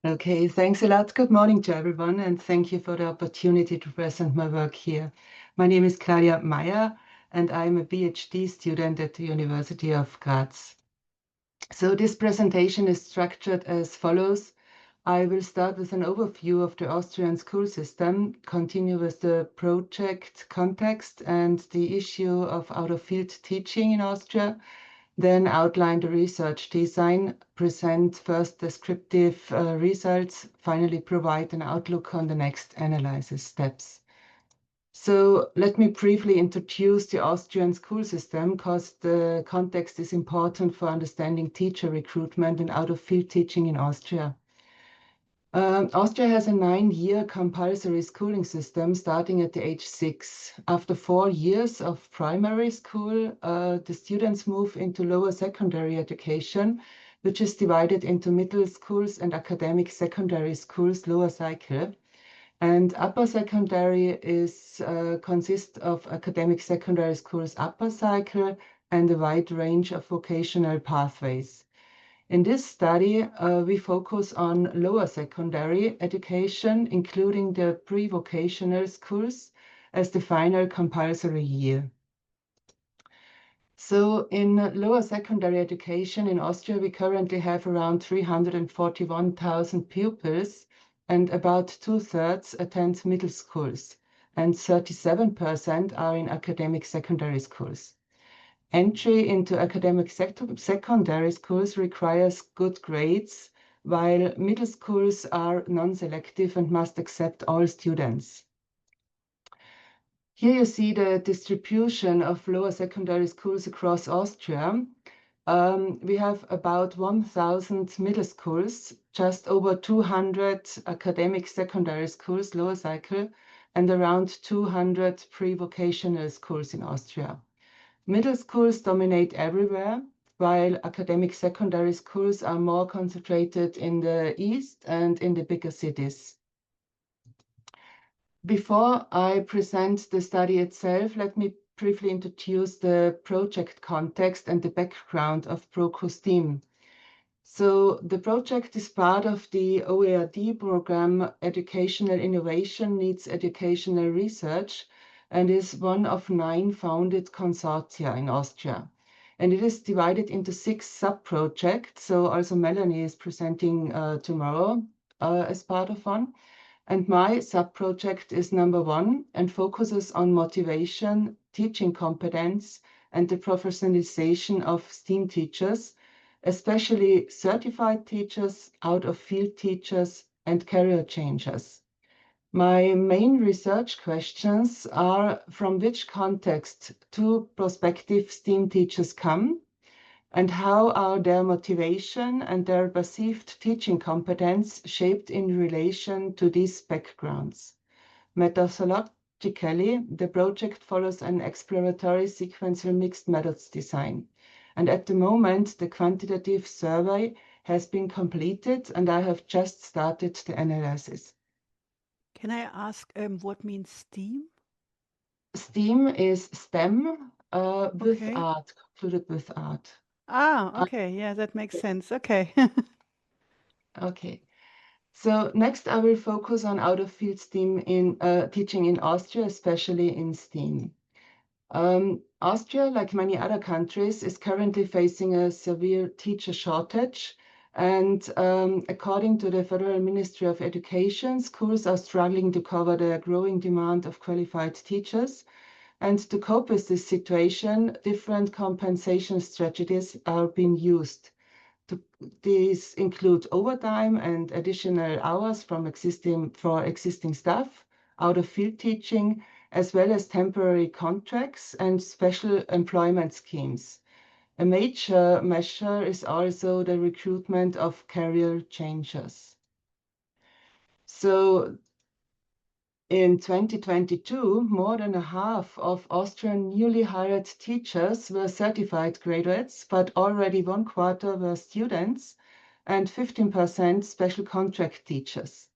Okay, thanks a lot. Good morning to everyone, and thank you for the opportunity to present my work here. My name is Claudia Mair, and I'm a PhD student at the University of Graz. So this presentation is structured as follows. I will start with an overview of the Austrian school system, continue with the project context and the issue of out-of-field teaching in Austria, then outline the research design, present first descriptive results, finally provide an outlook on the next analysis steps. So let me briefly introduce the Austrian school system because the context is important for understanding teacher recruitment and out-of-field teaching in Austria. Austria has a 9-year compulsory schooling system starting at the age 6. After 4 years of primary school, the students move into lower secondary education, which is divided into middle schools and academic secondary schools, lower cycle. And upper secondary consists of academic secondary schools, upper cycle, and a wide range of vocational pathways. In this study, we focus on lower secondary education, including the pre-vocational schools as the final compulsory year. So in lower secondary education in Austria, we currently have around 341,000 pupils, and about 2/3 attend middle schools, and 37% are in academic secondary schools. Entry into academic secondary schools requires good grades, while middle schools are non-selective and must accept all students. Here you see the distribution of lower secondary schools across Austria. We have about 1,000 middle schools, just over 200 academic secondary schools, lower cycle, and around 200 pre-vocational schools in Austria. Middle schools dominate everywhere, while academic secondary schools are more concentrated in the east and in the bigger cities. Before I present the study itself, let me briefly introduce the project context and the background of ProQ-STEAM. So the project is part of the OERD program, Educational Innovation Needs Educational Research, and is one of 9 founded consortia in Austria. And it is divided into 6 sub-projects. So also Melanie is presenting tomorrow as part of one. And my sub-project is number 1 and focuses on motivation, teaching competence, and the professionalization of STEAM teachers, especially certified teachers, out-of-field teachers, and career changers. My main research questions are from which context do prospective STEAM teachers come, and how are their motivation and their perceived teaching competence shaped in relation to these backgrounds. Methodologically, the project follows an exploratory sequential mixed methods design. And at the moment, the quantitative survey has been completed, and I have just started the analysis. Can I ask what means STEAM? STEAM is STEM with Okay. art, concluded with art. Ah, okay. Yeah, that makes sense. Okay. Okay. So next I will focus on out-of-field STEAM in teaching in Austria, especially in STEAM. Austria, like many other countries, is currently facing a severe teacher shortage. And according to the Federal Ministry of Education, schools are struggling to cover the growing demand of qualified teachers. And to cope with this situation, different compensation strategies are being used. These include overtime and additional hours for existing staff, out-of-field teaching, as well as temporary contracts and special employment schemes. A major measure is also the recruitment of career changers. So in 2022, more than a half of Austrian newly hired teachers were certified graduates, but already 1/4 were students and 15% special contract teachers.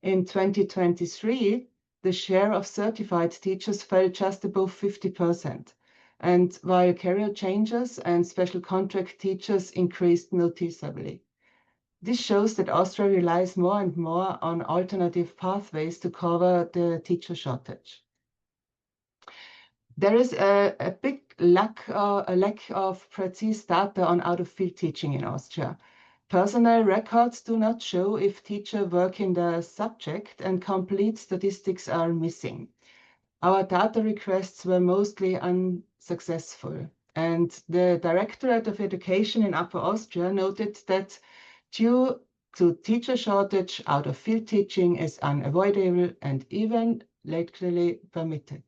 In 2023, the share of certified teachers fell just above 50%, and while career changers and special contract teachers increased noticeably. This shows that Austria relies more and more on alternative pathways to cover the teacher shortage. There is a big lack of precise data on out-of-field teaching in Austria. Personnel records do not show if teachers work in the subject, and complete statistics are missing. Our data requests were mostly unsuccessful, and the Directorate of Education in Upper Austria noted that due to teacher shortage, out-of-field teaching is unavoidable and even lately permitted.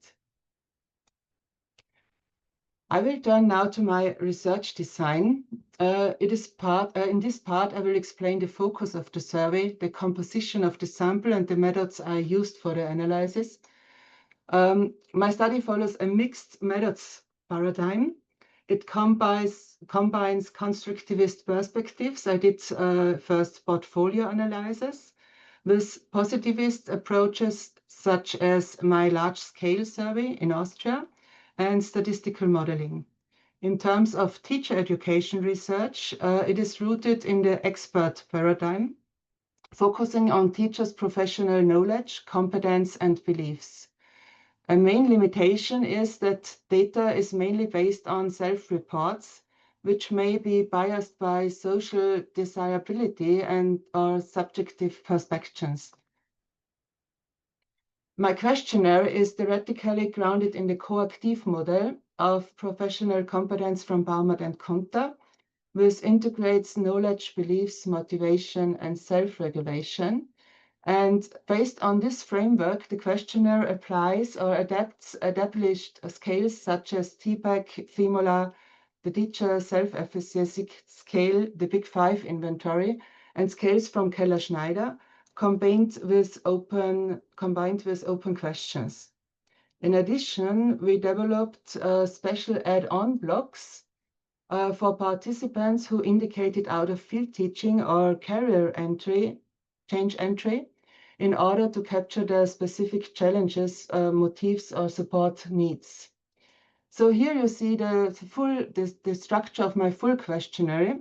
I will turn now to my research design. In this part, I will explain the focus of the survey, the composition of the sample, and the methods I used for the analysis. My study follows a mixed methods paradigm. It combines constructivist perspectives. I did first portfolio analysis with positivist approaches such as my large-scale survey in Austria and statistical modeling. In terms of teacher education research, it is rooted in the expert paradigm, focusing on teachers' professional knowledge, competence, and beliefs. A main limitation is that data is mainly based on self-reports, which may be biased by social desirability and or subjective perspectives. My questionnaire is theoretically grounded in the coactive model of professional competence from Baumert and Kunter, which integrates knowledge, beliefs, motivation, and self-regulation. And based on this framework, the questionnaire applies or adapts established scales such as TPEC, FIMOLA, the teacher self-efficacy scale, the Big Five inventory, and scales from Keller-Schneider, combined with open questions. In addition, we developed special add-on blocks for participants who indicated out-of-field teaching or career change entry, in order to capture the specific challenges, motives, or support needs. So here you see the structure of my full questionnaire.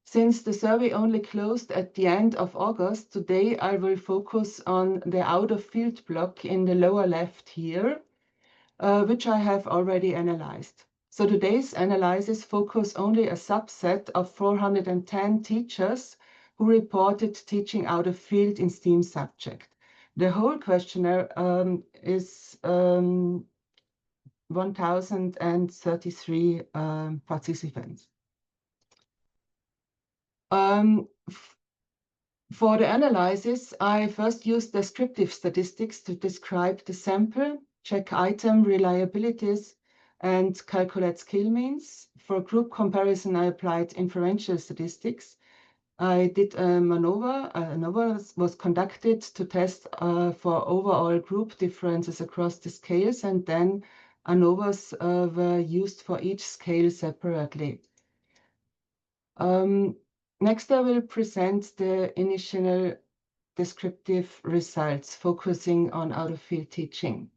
Since the survey only closed at the end of August, today I will focus on the out-of-field block in the lower left here, which I have already analyzed. So today's analysis focus only a subset of 410 teachers who reported teaching out-of-field in STEAM subject. The whole questionnaire is 1,033 participants. For the analysis, I first used descriptive statistics to describe the sample, check item reliabilities, and calculate skill means. For group comparison, I applied inferential statistics. I did a maneuver. ANOVA was conducted to test for overall group differences across the scales, and then ANOVAs were used for each scale separately. Next, I will present the initial descriptive results, focusing on out-of-field teaching.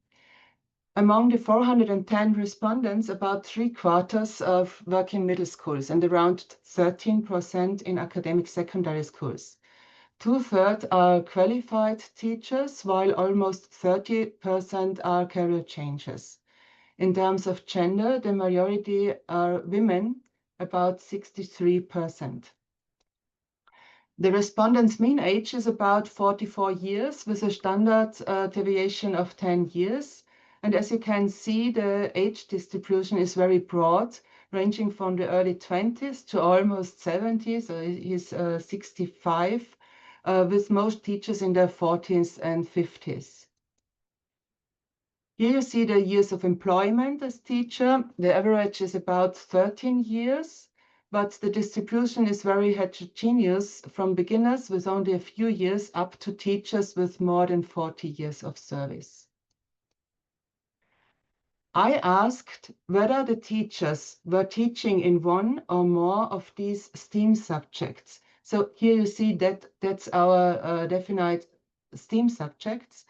Among the 410 respondents, about 3/4 of work in middle schools and around 13% in academic secondary schools. 2/3 are qualified teachers, while almost 30% are career changers. In terms of gender, the majority are women, about 63%. The respondents' mean age is about 44 years, with a standard deviation of 10 years. And as you can see, the age distribution is very broad, ranging from the early 20s to almost 70, so he's 65, with most teachers in their 40s and 50s. Here you see the years of employment as teacher. The average is about 13 years, but the distribution is very heterogeneous, from beginners with only a few years up to teachers with more than 40 years of service. I asked whether the teachers were teaching in one or more of these STEAM subjects. So here you see that that's our definite STEAM subjects.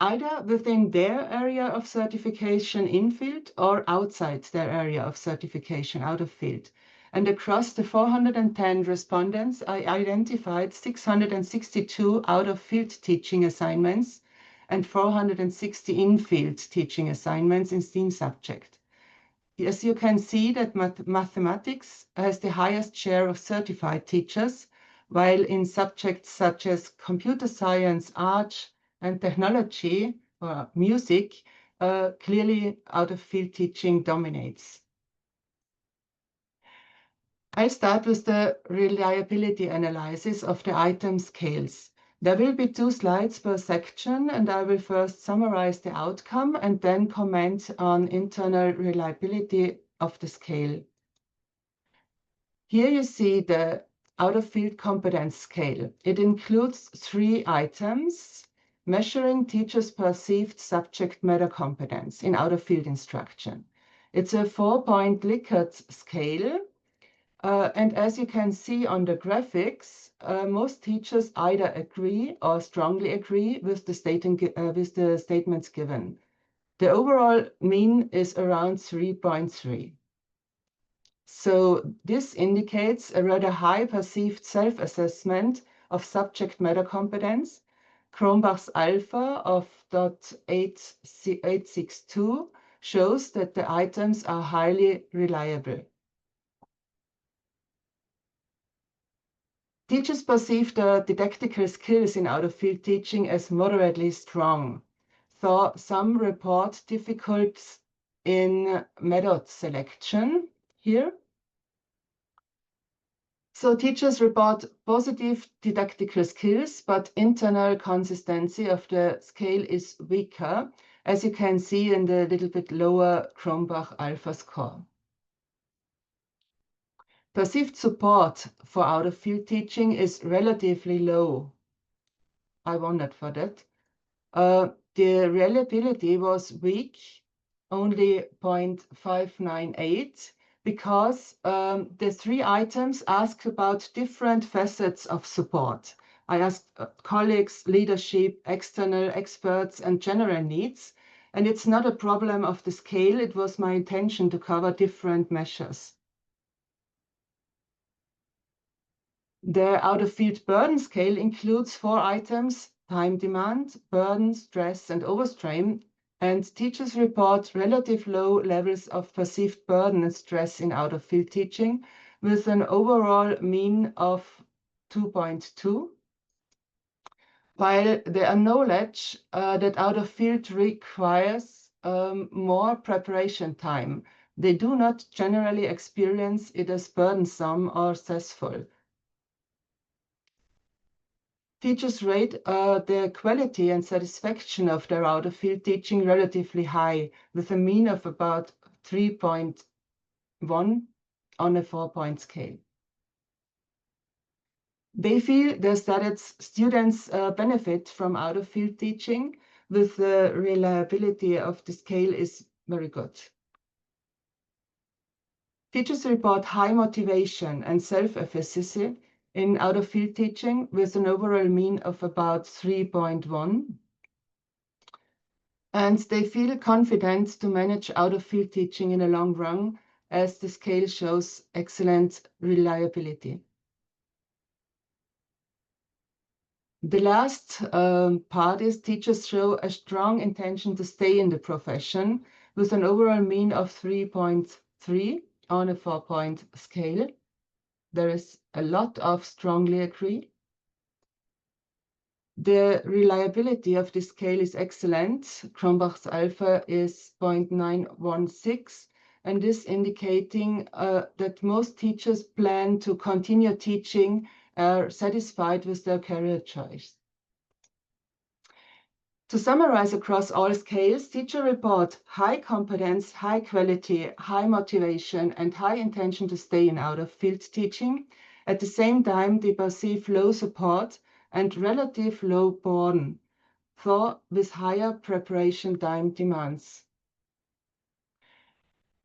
Either within their area of certification in field or outside their area of certification out of field. And across the 410 respondents, I identified 662 out-of-field teaching assignments and 460 in-field teaching assignments in STEAM subject. As you can see that mathematics has the highest share of certified teachers, while in subjects such as computer science, art, and technology, or music, clearly out-of-field teaching dominates. I'll start with the reliability analysis of the item scales. There will be 2 slides per section, and I will first summarize the outcome and then comment on internal reliability of the scale. Here you see the out-of-field competence scale. It includes 3 items, measuring teachers' perceived subject matter competence in out-of-field instruction. It's a 4-point Likert scale. And as you can see on the graphics, most teachers either agree or strongly agree with the statements given. The overall mean is around 3.3. So this indicates a rather high perceived self-assessment of subject matter competence. Cronbach's alpha of .862 shows that the items are highly reliable. Teachers perceive the didactical skills in out-of-field teaching as moderately strong, though some report difficulties in method selection here. So teachers report positive didactical skills, but internal consistency of the scale is weaker, as you can see in the little bit lower Cronbach alpha score. Perceived support for out-of-field teaching is relatively low. I wondered for that. The reliability was weak, only 0.598, because the 3 items ask about different facets of support. I asked colleagues, leadership, external experts, and general needs. And it's not a problem of the scale. It was my intention to cover different measures. The out-of-field burden scale includes 4 items: time demand, burden, stress, and overstrain, and teachers report relative low levels of perceived burden and stress in out-of-field teaching, with an overall mean of 2.2. While they acknowledge that out-of-field requires more preparation time, they do not generally experience it as burdensome or stressful. Teachers rate the quality and satisfaction of their out-of-field teaching relatively high, with a mean of about 3.1 on a 4-point scale. They feel that students benefit from out-of-field teaching, with the reliability of the scale is very good. Teachers report high motivation and self-efficacy in out-of-field teaching, with an overall mean of about 3.1. And they feel confident to manage out-of-field teaching in the long run, as the scale shows excellent reliability. The last part is teachers show a strong intention to stay in the profession, with an overall mean of 3.3 on a 4-point scale. There is a lot of strongly agree. The reliability of the scale is excellent. Cronbach's alpha is 0.916, and this indicating that most teachers plan to continue teaching, are satisfied with their career choice. To summarize across all scales, teachers report high competence, high quality, high motivation, and high intention to stay in out-of-field teaching. At the same time, they perceive low support and relative low burden, though with higher preparation time demands.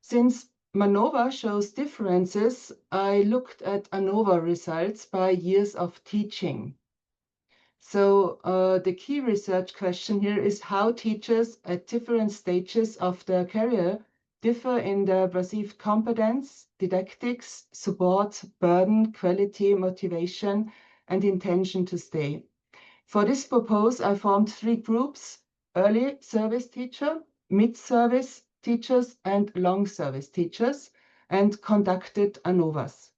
Since MANOVA shows differences, I looked at ANOVA results by years of teaching. So the key research question here is how teachers at different stages of their career differ in their perceived competence, didactics, support, burden, quality, motivation, and intention to stay. For this purpose, I formed 3 groups: early service teacher, mid-service teachers, and long service teachers, and conducted ANOVAs.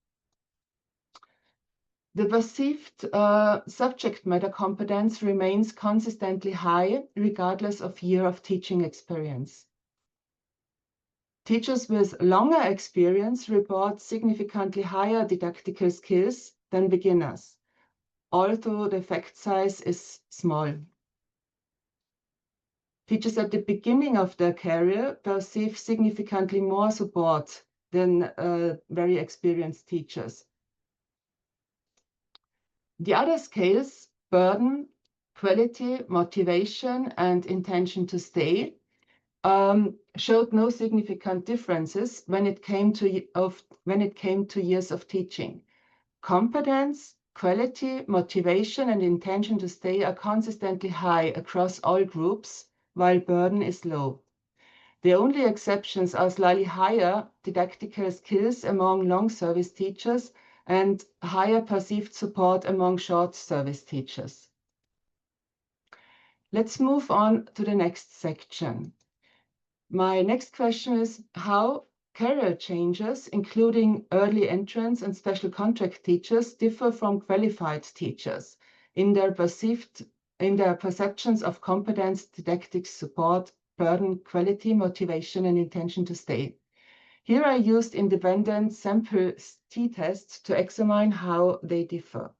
The perceived subject matter competence remains consistently high, regardless of year of teaching experience. Teachers with longer experience report significantly higher didactical skills than beginners, although the effect size is small. Teachers at the beginning of their career perceive significantly more support than very experienced teachers. The other scales, burden, quality, motivation, and intention to stay, showed no significant differences when it came to years of teaching. Competence, quality, motivation, and intention to stay are consistently high across all groups, while burden is low. The only exceptions are slightly higher didactical skills among long service teachers and higher perceived support among short service teachers. Let's move on to the next section. My next question is how career changes, including early entrants and special contract teachers, differ from qualified teachers in their perceptions of competence, didactic support, burden, quality, motivation, and intention to stay. Here I used independent sample t-tests to examine how they differ.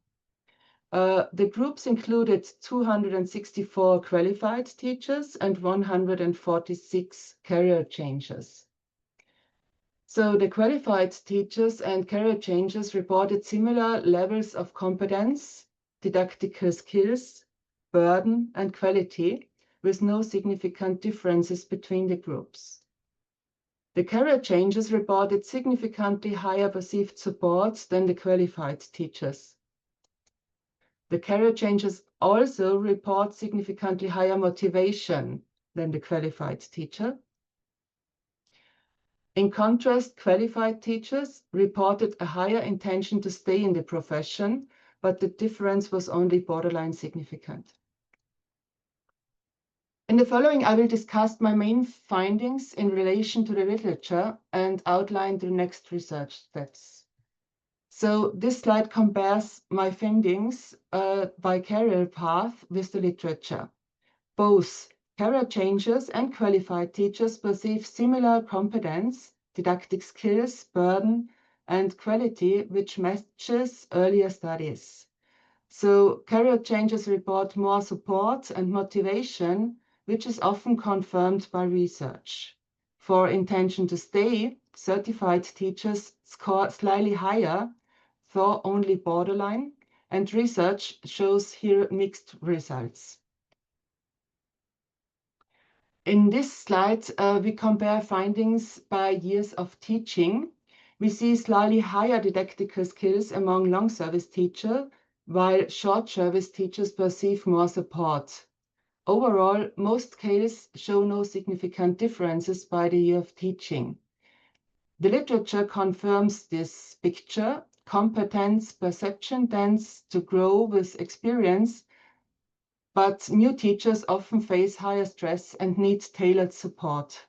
The groups included 264 qualified teachers and 146 career changers. So the qualified teachers and career changers reported similar levels of competence, didactical skills, burden, and quality, with no significant differences between the groups. The career changers reported significantly higher perceived support than the qualified teachers. The career changers also report significantly higher motivation than the qualified teacher. In contrast, qualified teachers reported a higher intention to stay in the profession, but the difference was only borderline significant. In the following, I will discuss my main findings in relation to the literature and outline the next research steps. So this slide compares my findings by career path with the literature. Both career changers and qualified teachers perceive similar competence, didactic skills, burden, and quality, which matches earlier studies. So career changers report more support and motivation, which is often confirmed by research. For intention to stay, certified teachers score slightly higher, though only borderline, and research shows here mixed results. In this slide, we compare findings by years of teaching. We see slightly higher didactical skills among long service teachers, while short service teachers perceive more support. Overall, most scales show no significant differences by the year of teaching. The literature confirms this picture. Competence perception tends to grow with experience, but new teachers often face higher stress and need tailored support.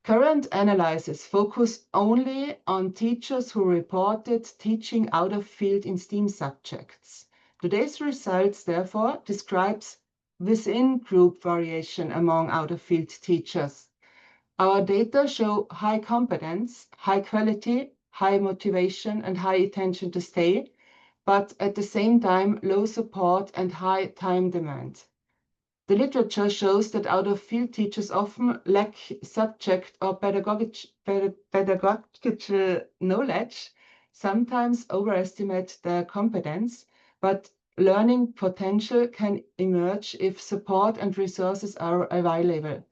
Current analysis focus only on teachers who reported teaching out of field in STEAM subjects. Today's results, therefore, describes within group variation among out-of-field teachers. Our data show high competence, high quality, high motivation, and high attention to stay, but at the same time, low support and high time demand. The literature shows that out-of-field teachers often lack subject or pedagogical knowledge, sometimes overestimate their competence, but learning potential can emerge if support and resources are available.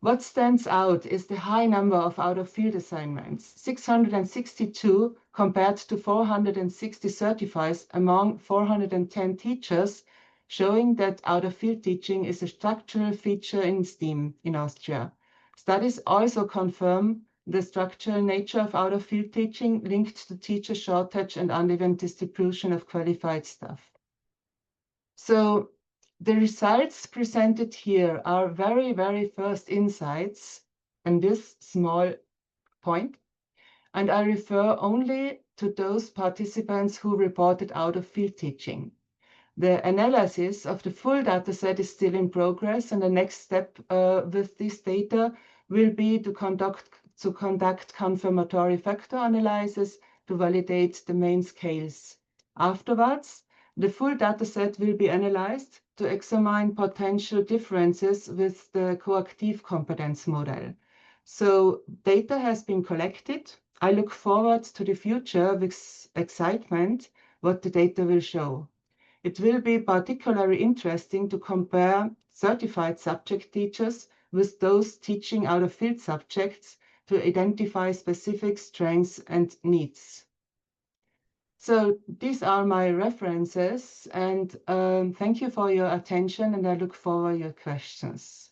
What stands out is the high number of out-of-field assignments, 662 compared to 460 certifies among 410 teachers, showing that out-of-field teaching is a structural feature in STEAM in Austria. Studies also confirm the structural nature of out-of-field teaching linked to teacher shortage and uneven distribution of qualified staff. So the results presented here are very, very first insights in this small point, and I refer only to those participants who reported out-of-field teaching. The analysis of the full dataset is still in progress, and the next step with this data will be to conduct confirmatory factor analysis to validate the main scales. Afterwards, the full dataset will be analyzed to examine potential differences with the coactive competence model. So data has been collected. I look forward to the future with excitement what the data will show. It will be particularly interesting to compare certified subject teachers with those teaching out-of-field subjects to identify specific strengths and needs. So these are my references, and thank you for your attention, and I look forward to your questions.